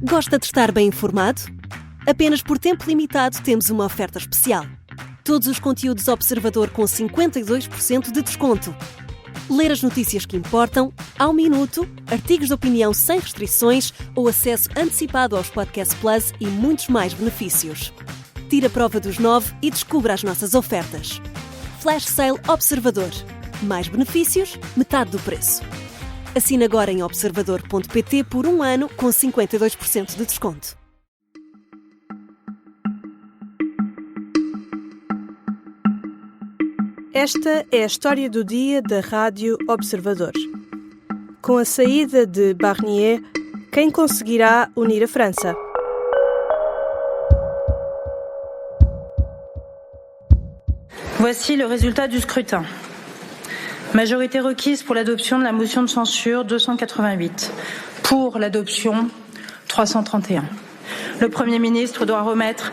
Gosta de estar bem informado? Apenas por tempo limitado temos uma oferta especial. Todos os conteúdos Observador com 52% de desconto. Ler as notícias que importam, ao minuto, artigos de opinião sem restrições ou acesso antecipado aos Podcast Plus e muitos mais benefícios. Tire a prova dos 9 e descubra as nossas ofertas. Flash Sale Observador. Mais benefícios, metade do preço. Assine agora em observador.pt por 1 ano com 52% de desconto. Esta é a história do dia da Rádio Observador. Com a saída de Barnier, quem conseguirá unir a França? Voici le résultat du scrutin. Majorité requise pour l'adoption de la motion de censure 288. Pour l'adoption 331. Le Premier ministre doit remettre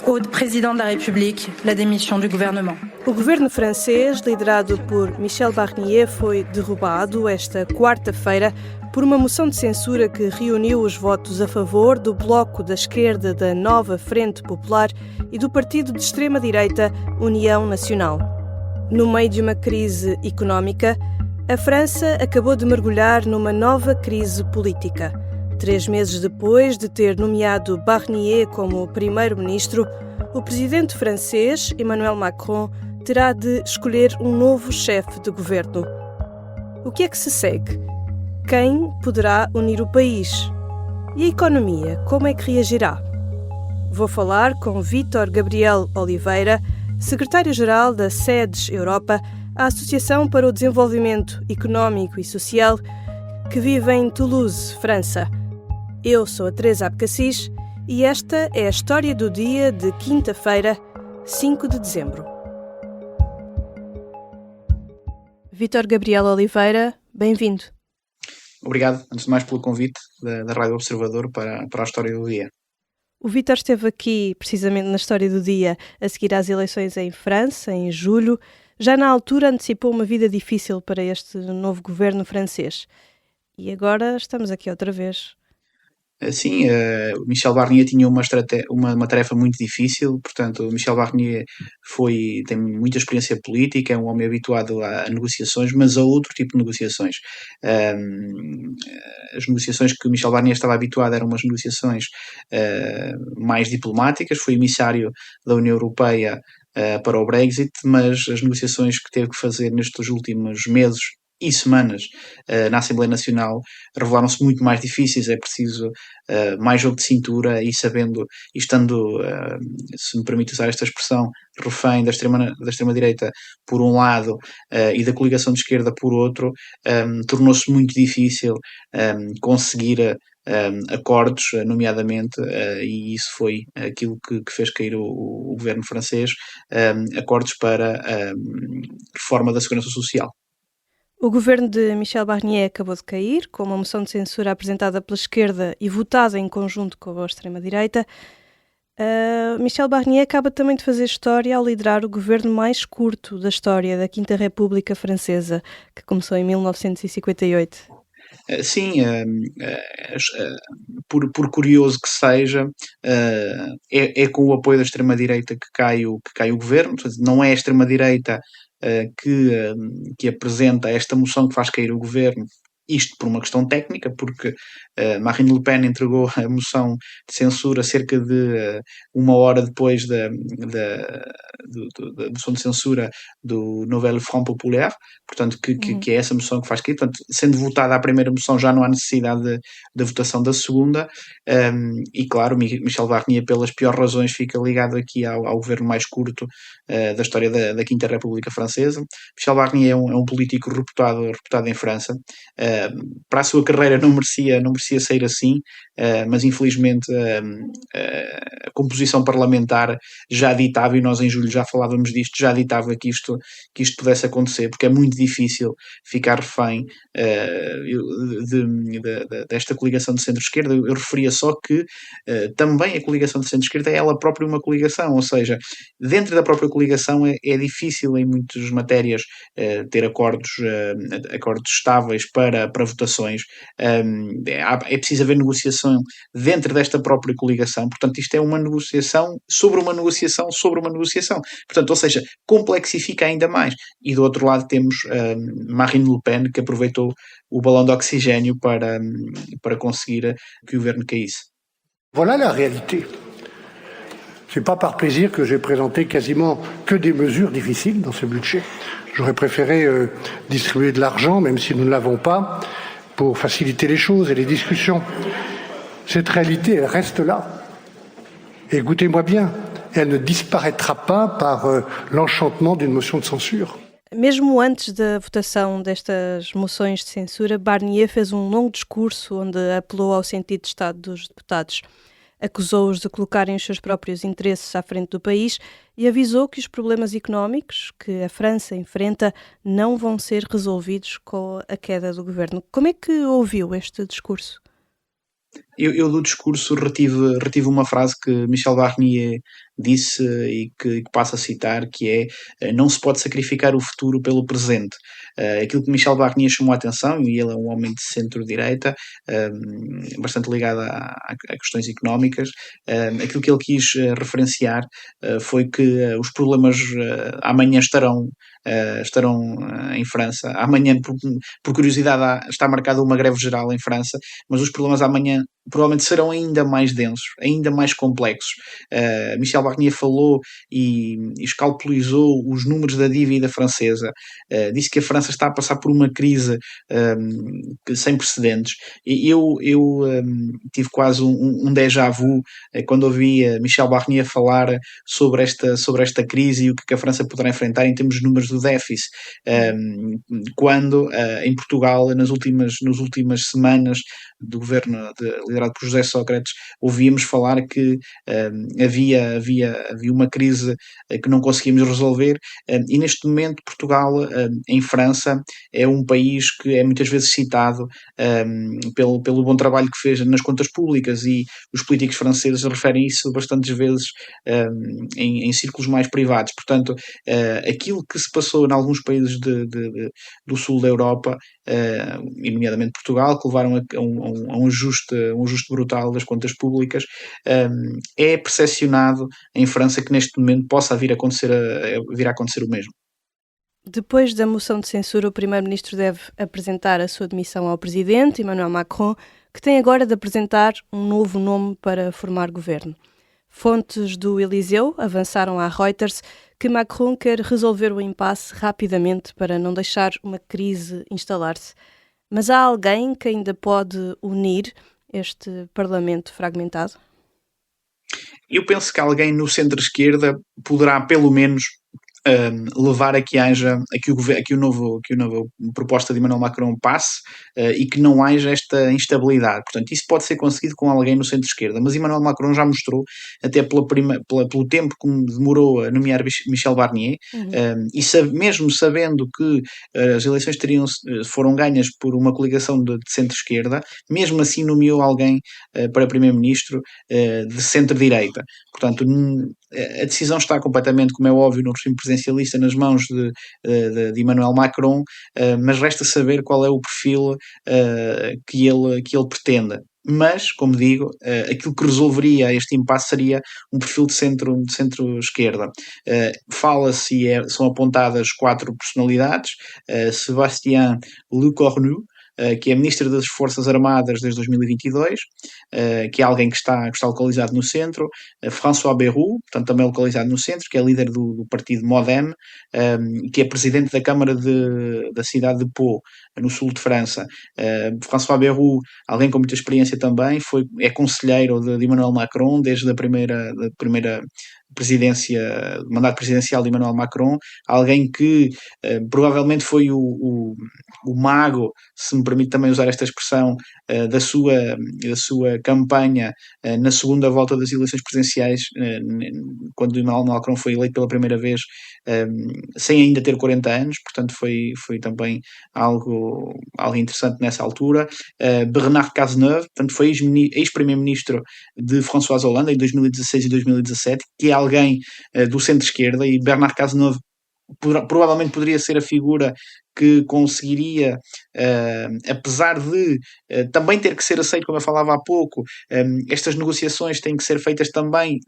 au Président de la République la démission du gouvernement. O governo francês, liderado por Michel Barnier, foi derrubado esta quarta-feira por uma moção de censura que reuniu os votos a favor do Bloco da Esquerda da Nova Frente Popular e do partido de extrema-direita União Nacional. No meio de uma crise económica, a França acabou de mergulhar numa nova crise política. 3 meses depois de ter nomeado Barnier como primeiro-ministro, o presidente francês, Emmanuel Macron, terá de escolher um novo chefe de governo. O que é que se segue? Quem poderá unir o país? E a economia, como é que reagirá? Vou falar com Vítor Gabriel Oliveira, secretário-geral da SEDES Europa, a Associação para o Desenvolvimento Económico e Social, que vive em Toulouse, França. Eu sou a Teresa Abcacis e esta é a história do dia de quinta-feira, 5 de dezembro. Vítor Gabriel Oliveira, bem-vindo. Obrigado, antes de mais, pelo convite da Rádio Observador para a história do dia. O Vítor esteve aqui, precisamente na história do dia, a seguir às eleições em França, em julho. Já na altura antecipou uma vida difícil para este novo governo francês. E agora estamos aqui outra vez. Sim, o Michel Barnier tinha uma tarefa muito difícil, portanto, o Michel Barnier tem muita experiência política, é um homem habituado a negociações, mas a outro tipo de negociações. As negociações que o Michel Barnier estava habituado eram umas negociações mais diplomáticas, foi emissário da União Europeia para o Brexit, mas as negociações que teve que fazer nestes últimos meses e semanas na Assembleia Nacional revelaram-se muito mais difíceis. É preciso mais jogo de cintura e estando, se me permite usar esta expressão, refém da extrema-direita por um lado e da coligação de esquerda por outro, tornou-se muito difícil conseguir acordos, nomeadamente, e isso foi aquilo que fez cair o governo francês, acordos para reforma da segurança social. O governo de Michel Barnier acabou de cair, com uma moção de censura apresentada pela esquerda e votada em conjunto com a extrema-direita. Michel Barnier acaba também de fazer história ao liderar o governo mais curto da história da Quinta República Francesa, que começou em 1958. Sim, por curioso que seja, é com o apoio da extrema-direita que cai o governo. Portanto, não é a extrema-direita que apresenta esta moção que faz cair o governo, isto por uma questão técnica, porque Marine Le Pen entregou a moção de censura cerca de 1 hora depois da moção de censura do Nouvelle Front Populaire, portanto, que é essa moção que faz cair. Portanto, sendo votada a primeira moção, já não há necessidade da votação da segunda, e claro, Michel Barnier, pelas piores razões, fica ligado aqui ao governo mais curto da história da Quinta República Francesa. Michel Barnier é um político reputado em França. Para a sua carreira não merecia sair assim, mas infelizmente a composição parlamentar já ditava, e nós em julho já falávamos disto, já ditava que isto pudesse acontecer, porque é muito difícil ficar refém desta coligação de centro-esquerda. Eu referia só que também a coligação de centro-esquerda é ela própria uma coligação, ou seja, dentro da própria coligação é difícil em muitas matérias ter acordos estáveis para para votações. É preciso haver negociação dentro desta própria coligação, portanto isto é uma negociação sobre uma negociação sobre uma negociação, portanto, ou seja, complexifica ainda mais. E do outro lado temos Marine Le Pen, que aproveitou o balão de oxigênio para conseguir que o governo caísse. Voilà la réalité. C'est pas par plaisir que j'ai présenté quasiment que des mesures difficiles dans ce budget. J'aurais préféré distribuer de l'argent, même si nous ne l'avons pas, pour faciliter les choses et les discussions. Cette réalité, elle reste là. Et écoutez-moi bien, elle ne disparaîtra pas par l'enchantement d'une motion de censure. Mesmo antes da votação destas moções de censura, Barnier fez um longo discurso onde apelou ao sentido de Estado dos deputados. Acusou-os de colocarem os seus próprios interesses à frente do país e avisou que os problemas económicos que a França enfrenta não vão ser resolvidos com a queda do governo. Como é que ouviu este discurso? Eu do discurso retive uma frase que Michel Barnier disse e que passo a citar, que é: não se pode sacrificar o futuro pelo presente. Aquilo que Michel Barnier chamou a atenção, e ele é um homem de centro-direita, bastante ligado a questões económicas, aquilo que ele quis referenciar foi que os problemas amanhã estarão em França. Amanhã, por curiosidade, está marcada uma greve geral em França, mas os problemas amanhã provavelmente serão ainda mais densos, ainda mais complexos. Michel Barnier falou e escalpelizou os números da dívida francesa, disse que a França está a passar por uma crise sem precedentes. Eu tive quase um déjà vu quando ouvi Michel Barnier falar sobre esta crise e o que a França poderá enfrentar em termos de números do déficit, quando em Portugal, nas últimas semanas do governo liderado por José Sócrates, ouvíamos falar que havia uma crise que não conseguimos resolver, e neste momento Portugal, em França, é um país que é muitas vezes citado pelo bom trabalho que fez nas contas públicas, e os políticos franceses referem isso bastantes vezes em círculos mais privados. Portanto, aquilo que se passou em alguns países do sul da Europa, e nomeadamente Portugal, que levaram a um ajuste brutal das contas públicas, é percepcionado em França que neste momento possa vir a acontecer o mesmo. Depois da moção de censura, o primeiro-ministro deve apresentar a sua demissão ao presidente, Emmanuel Macron, que tem agora de apresentar um novo nome para formar governo. Fontes do Eliseu avançaram à Reuters que Macron quer resolver o impasse rapidamente para não deixar uma crise instalar-se. Mas há alguém que ainda pode unir este Parlamento fragmentado? Eu penso que alguém no centro-esquerda poderá, pelo menos, levar a que o novo proposta de Emmanuel Macron passe, e que não haja esta instabilidade. Portanto, isso pode ser conseguido com alguém no centro-esquerda, mas Emmanuel Macron já mostrou, até pelo tempo que demorou a nomear Michel Barnier, e mesmo sabendo que as eleições foram ganhas por uma coligação de centro-esquerda, mesmo assim nomeou alguém para primeiro-ministro de centro-direita. Portanto, a decisão está completamente, como é óbvio, no regime presidencialista nas mãos de Emmanuel Macron, mas resta saber qual é o perfil que ele pretende. Mas, como digo, aquilo que resolveria este impasse seria um perfil de centro-esquerda. Fala-se e são apontadas 4 personalidades: Sébastien Lecornu, que é Ministro das Forças Armadas desde 2022, que é alguém que está localizado no centro; François Bayrou, portanto também localizado no centro, que é líder do partido Modem, que é presidente da Câmara da cidade de Pau, no sul de França. François Bayrou, alguém com muita experiência também, é conselheiro de Emmanuel Macron desde a primeira mandato presidencial de Emmanuel Macron, alguém que provavelmente foi o mago, se me permite também usar esta expressão, da sua campanha na segunda volta das eleições presidenciais, quando Emmanuel Macron foi eleito pela primeira vez, sem ainda ter 40 anos, portanto foi também algo interessante nessa altura. Bernard Cazeneuve, portanto foi ex-primeiro-ministro de François Hollande em 2016 e 2017, que é alguém do centro-esquerda, e Bernard Cazeneuve provavelmente poderia ser a figura que conseguiria, apesar de também ter que ser aceito, como eu falava há pouco, estas negociações têm que ser feitas também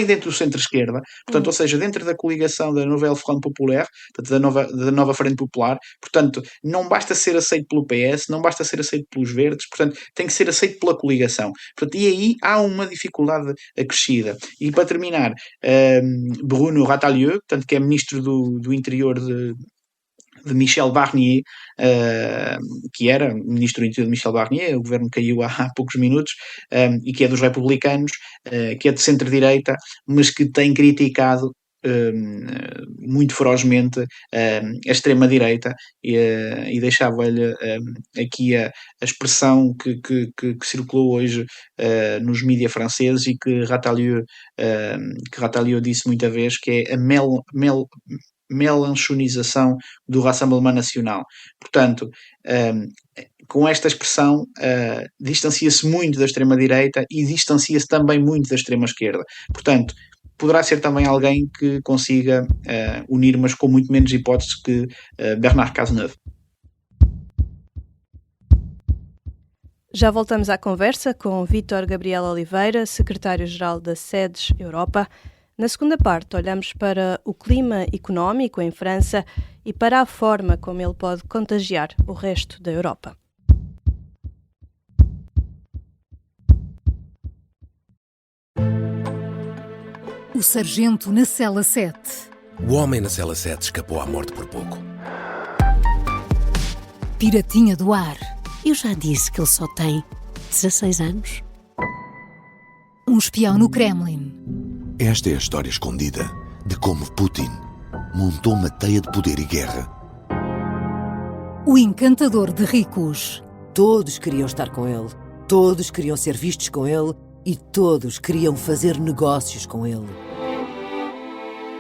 dentro do centro-esquerda, portanto, ou seja, dentro da coligação da Nouvelle Front Populaire, portanto, da nova Frente Popular, portanto, não basta ser aceito pelo PS, não basta ser aceito pelos Verdes, portanto, tem que ser aceito pela coligação. Portanto, e aí há uma dificuldade acrescida. E para terminar, Bruno Ratailleux, portanto, que é ministro do Interior de Michel Barnier, que era ministro do Interior de Michel Barnier, o governo caiu há poucos minutos, e que é dos republicanos, que é de centro-direita, mas que tem criticado muito ferozmente a extrema-direita, e deixava-lhe aqui a expressão que circulou hoje nos mídias franceses e que Ratailleux disse muita vez, que é a melanchonização do Rassemblement Nacional. Portanto, com esta expressão, distancia-se muito da extrema-direita e distancia-se também muito da extrema-esquerda. Portanto, poderá ser também alguém que consiga unir, mas com muito menos hipóteses que Bernard Cazeneuve. Já voltamos à conversa com Vítor Gabriel Oliveira, secretário-geral da SEDES Europa. Na segunda parte, olhamos para o clima económico em França e para a forma como ele pode contagiar o resto da Europa. O sargento na cela 7. O homem na cela 7 escapou à morte por pouco. Piratinha do ar. Eu já disse que ele só tem 16 anos. Um espião no Kremlin. Esta é a história escondida de como Putin montou uma teia de poder e guerra. O encantador de ricos. Todos queriam estar com ele, todos queriam ser vistos com ele e todos queriam fazer negócios com ele.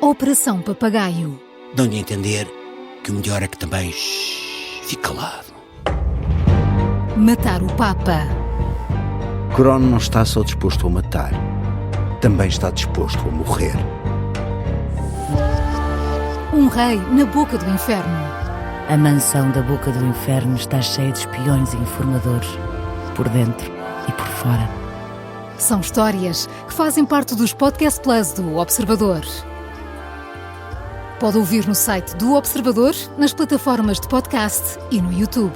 Operação Papagaio. Dão-lhe a entender que o melhor é que também fique calado. Matar o Papa. Crono não está só disposto a matar, também está disposto a morrer. Um rei na boca do inferno. A mansão da boca do inferno está cheia de espiões e informadores, por dentro e por fora. São histórias que fazem parte dos Podcast Plus do Observador. Pode ouvir no site do Observador, nas plataformas de podcast e no YouTube.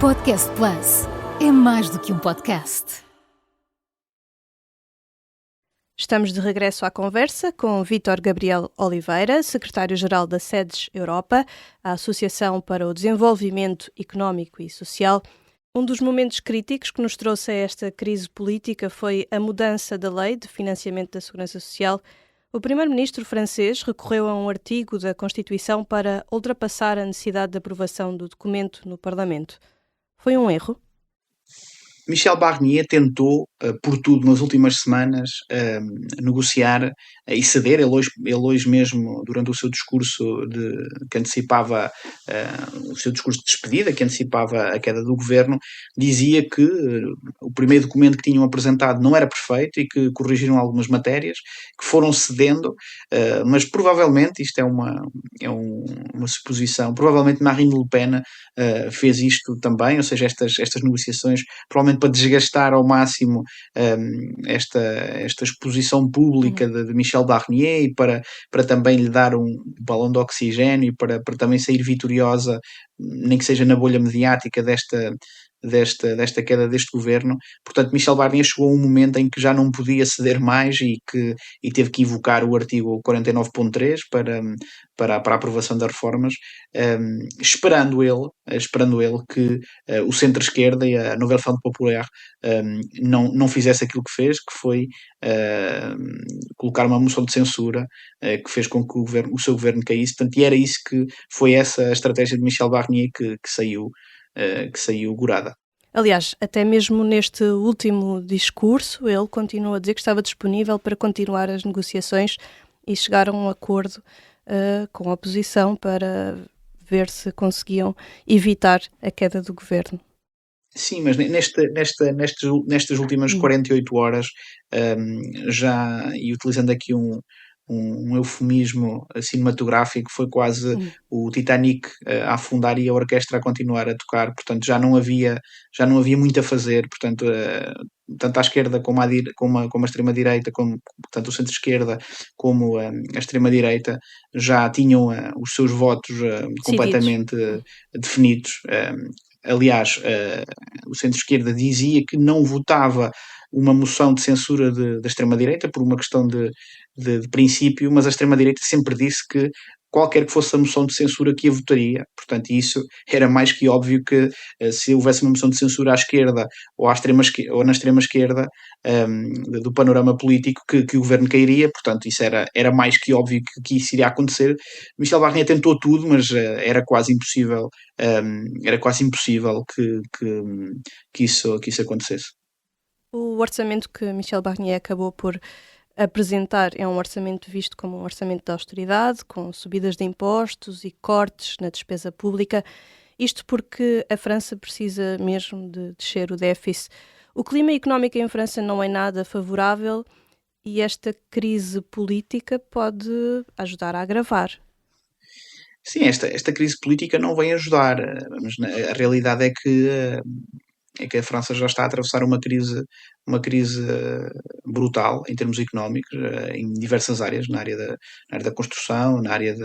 Podcast Plus é mais do que um podcast. Estamos de regresso à conversa com Vítor Gabriel Oliveira, secretário-geral da SEDES Europa, a Associação para o Desenvolvimento Económico e Social. Um dos momentos críticos que nos trouxe a esta crise política foi a mudança da Lei de Financiamento da Segurança Social. O primeiro-ministro francês recorreu a um artigo da Constituição para ultrapassar a necessidade de aprovação do documento no Parlamento. Foi um erro? Michel Barnier tentou, por tudo, nas últimas semanas, negociar e ceder. Ele hoje mesmo, durante o seu discurso que antecipava o seu discurso de despedida, que antecipava a queda do governo, dizia que o primeiro documento que tinham apresentado não era perfeito e que corrigiram algumas matérias, que foram cedendo, mas provavelmente, isto é uma suposição, provavelmente Marine Le Pen fez isto também, ou seja, estas negociações, provavelmente para desgastar ao máximo esta exposição pública de Michel Barnier e para também lhe dar um balão de oxigênio e para também sair vitoriosa, nem que seja na bolha mediática desta queda deste governo. Portanto, Michel Barnier chegou a um momento em que já não podia ceder mais e teve que invocar o artigo 49.3 para a aprovação das reformas, esperando ele que o centro-esquerda e a Nouvelle Front Populaire não fizesse aquilo que fez, que foi colocar uma moção de censura que fez com que o seu governo caísse. Portanto, e era isso que foi essa a estratégia de Michel Barnier que saiu gorada. Aliás, até mesmo neste último discurso, ele continuou a dizer que estava disponível para continuar as negociações e chegar a um acordo com a oposição para ver se conseguiam evitar a queda do governo. Sim, mas nestas últimas 48 horas, já, e utilizando aqui um eufemismo cinematográfico, foi quase o Titanic a afundar e a orquestra a continuar a tocar, portanto já não havia muito a fazer, portanto tanto à esquerda como a extrema-direita, tanto o centro-esquerda como a extrema-direita já tinham os seus votos completamente definidos. Aliás, o centro-esquerda dizia que não votava uma moção de censura da extrema-direita por uma questão de princípio, mas a extrema-direita sempre disse que qualquer que fosse a moção de censura que a votaria. Portanto, isso era mais que óbvio que se houvesse uma moção de censura à esquerda ou na extrema-esquerda do panorama político que o governo cairia. Portanto, isso era mais que óbvio que isso iria acontecer. Michel Barnier tentou tudo, mas era quase impossível que isso acontecesse. O orçamento que Michel Barnier acabou por apresentar é um orçamento visto como um orçamento de austeridade, com subidas de impostos e cortes na despesa pública. Isto porque a França precisa mesmo de descer o déficit. O clima económico em França não é nada favorável e esta crise política pode ajudar a agravar. Sim, esta crise política não vem ajudar, mas a realidade é que a França já está a atravessar uma crise brutal em termos económicos, em diversas áreas, na área da construção, na área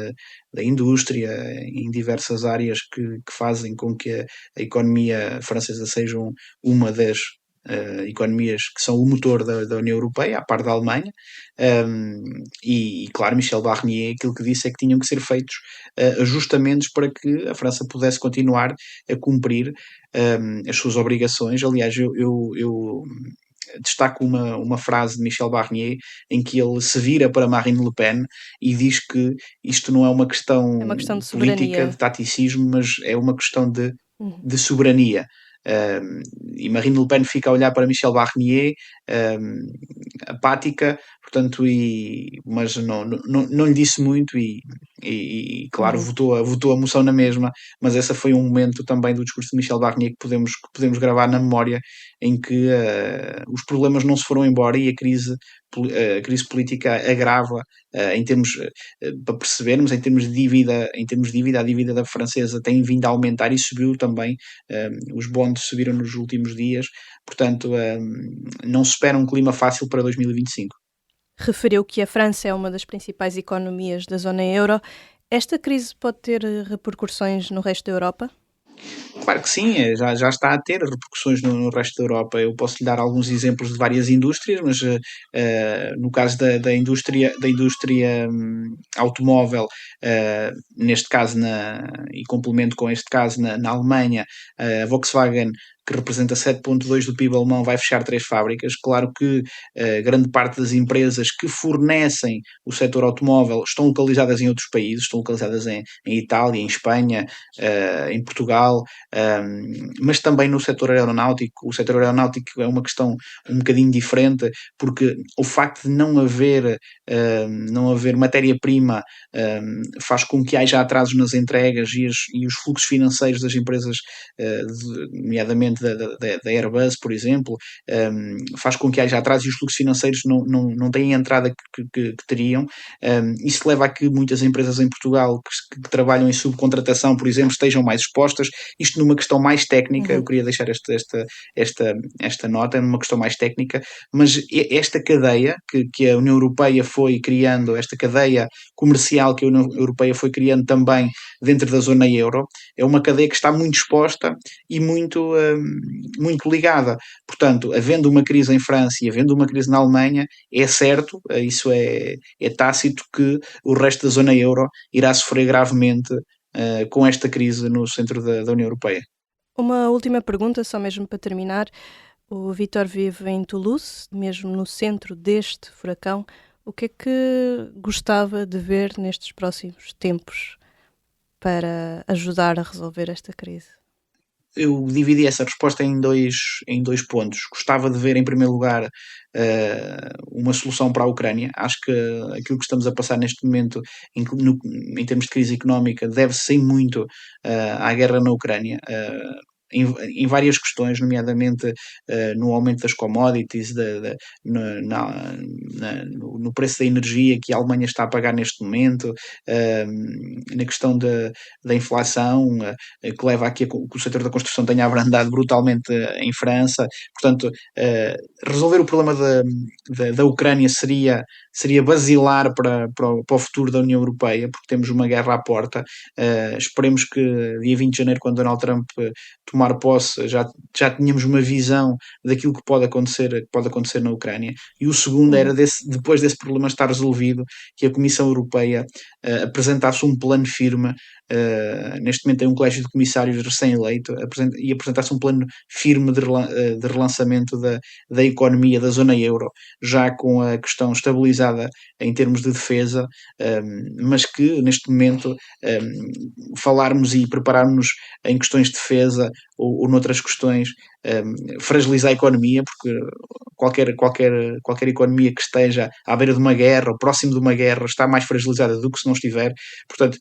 da indústria, em diversas áreas que fazem com que a economia francesa seja uma das economias que são o motor da União Europeia, à par da Alemanha, e claro, Michel Barnier aquilo que disse é que tinham que ser feitos ajustamentos para que a França pudesse continuar a cumprir as suas obrigações. Aliás, eu destaco uma frase de Michel Barnier em que ele se vira para Marine Le Pen e diz que isto não é uma questão de política, de taticismo, mas é uma questão de soberania. E Marine Le Pen fica a olhar para Michel Barnier apática, portanto, mas não lhe disse muito e claro, votou a moção na mesma, mas esse foi um momento também do discurso de Michel Barnier que podemos gravar na memória, em que os problemas não se foram embora e a crise política agrava em termos, para percebermos, em termos de dívida, a dívida da francesa tem vindo a aumentar e subiu também, os bonds subiram nos últimos dias, portanto não se espera um clima fácil para 2025. Referiu que a França é uma das principais economias da zona euro. Esta crise pode ter repercussões no resto da Europa? Claro que sim, já está a ter repercussões no resto da Europa. Eu posso lhe dar alguns exemplos de várias indústrias, mas no caso da indústria automóvel, neste caso, e complemento com este caso, na Alemanha, a Volkswagen, que representa 7,2% do PIB alemão, vai fechar 3 fábricas. Claro que grande parte das empresas que fornecem o setor automóvel estão localizadas em outros países, estão localizadas em Itália, em Espanha, em Portugal, mas também no setor aeronáutico. O setor aeronáutico é uma questão um bocadinho diferente, porque o facto de não haver matéria-prima faz com que haja atrasos nas entregas e os fluxos financeiros das empresas, nomeadamente da Airbus, por exemplo, faz com que haja atrasos e os fluxos financeiros não têm a entrada que teriam. Isso leva a que muitas empresas em Portugal que trabalham em subcontratação, por exemplo, estejam mais expostas. Isto numa questão mais técnica, eu queria deixar esta nota, numa questão mais técnica, mas esta cadeia que a União Europeia foi criando, esta cadeia comercial que a União Europeia foi criando também dentro da zona euro, é uma cadeia que está muito exposta e muito ligada. Portanto, havendo uma crise em França e havendo uma crise na Alemanha, é certo, isso é tácito, que o resto da zona euro irá sofrer gravemente com esta crise no centro da União Europeia. Uma última pergunta, só mesmo para terminar. O Vítor vive em Toulouse, mesmo no centro deste furacão. O que é que gostava de ver nestes próximos tempos para ajudar a resolver esta crise? Eu dividi essa resposta em dois pontos. Gostava de ver, em primeiro lugar, uma solução para a Ucrânia. Acho que aquilo que estamos a passar neste momento, em termos de crise económica, deve-se muito à guerra na Ucrânia. Em várias questões, nomeadamente no aumento das commodities, no no preço da energia que a Alemanha está a pagar neste momento, na questão da inflação, que leva aqui a que o setor da construção tenha abrandado brutalmente em França. Portanto, resolver o problema da Ucrânia seria basilar para o futuro da União Europeia, porque temos uma guerra à porta. Esperemos que dia 20 de janeiro, quando Donald Trump tomar posse, já tínhamos uma visão daquilo que pode acontecer na Ucrânia. E o segundo era, depois desse problema estar resolvido, que a Comissão Europeia apresentasse um plano firme. Neste momento tem um colégio de comissários recém-eleito e apresentasse um plano firme de relançamento da economia da zona euro, já com a questão estabilizada em termos de defesa, mas que neste momento falarmos e prepararmos em questões de defesa ou noutras questões, fragilizar a economia, porque qualquer economia que esteja à beira de uma guerra ou próximo de uma guerra está mais fragilizada do que se não estiver. Portanto,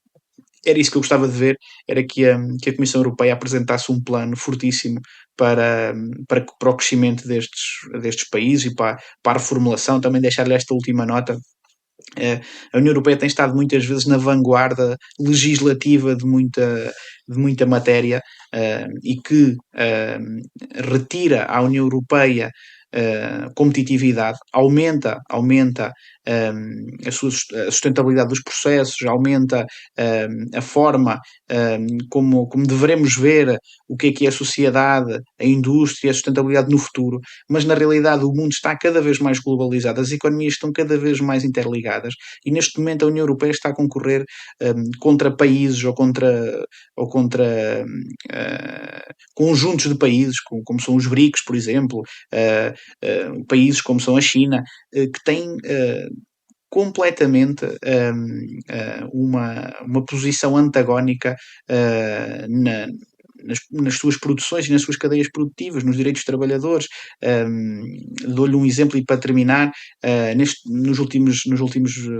era isso que eu gostava de ver, era que a Comissão Europeia apresentasse um plano fortíssimo para o crescimento destes países e para a reformulação. Também deixar-lhe esta última nota. A União Europeia tem estado muitas vezes na vanguarda legislativa de muita matéria, e que retira à União Europeia competitividade, aumenta a sustentabilidade dos processos, aumenta a forma como devemos ver o que é a sociedade, a indústria, a sustentabilidade no futuro, mas na realidade o mundo está cada vez mais globalizado, as economias estão cada vez mais interligadas e neste momento a União Europeia está a concorrer contra países ou contra conjuntos de países, como são os BRICS, por exemplo, países como são a China, que têm completamente uma posição antagónica nas suas produções e nas suas cadeias produtivas, nos direitos dos trabalhadores. Dou-lhe um exemplo e para terminar, nas últimas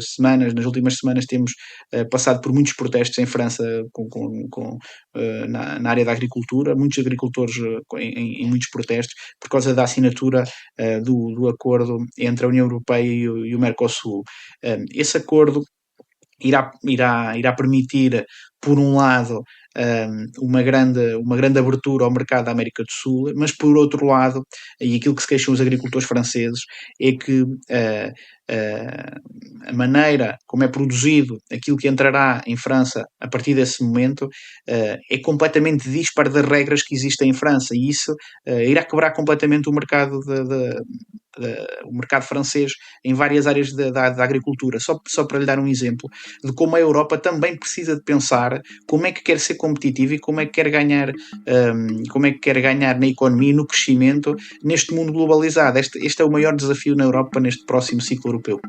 semanas temos passado por muitos protestos em França na área da agricultura, muitos agricultores em muitos protestos por causa da assinatura do acordo entre a União Europeia e o Mercosul. Esse acordo irá permitir, por um lado, uma grande abertura ao mercado da América do Sul, mas por outro lado, e aquilo que se queixam os agricultores franceses, é que a maneira como é produzido aquilo que entrará em França a partir desse momento é completamente dispar das regras que existem em França, e isso irá quebrar completamente o mercado o mercado francês em várias áreas da agricultura. Só para lhe dar um exemplo de como a Europa também precisa de pensar como é que quer ser competitiva e como é que quer ganhar na economia e no crescimento neste mundo globalizado. Este é o maior desafio na Europa neste próximo ciclo europeu.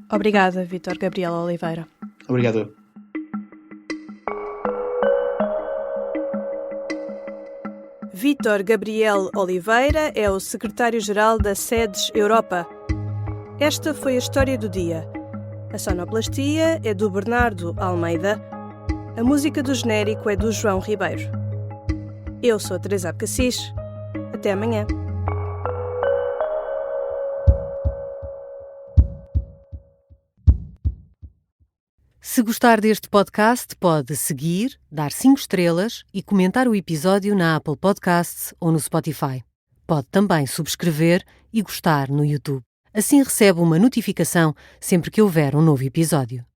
Obrigada, Vítor Gabriel Oliveira. Obrigado. Vítor Gabriel Oliveira é o secretário-geral da SEDES Europa. Esta foi a história do dia. A sonoplastia é do Bernardo Almeida. A música do genérico é do João Ribeiro. Eu sou a Teresa Abcacis. Até amanhã. Se gostar deste podcast, pode seguir, dar 5 estrelas e comentar o episódio na Apple Podcasts ou no Spotify. Pode também subscrever e gostar no YouTube. Assim recebe uma notificação sempre que houver um novo episódio.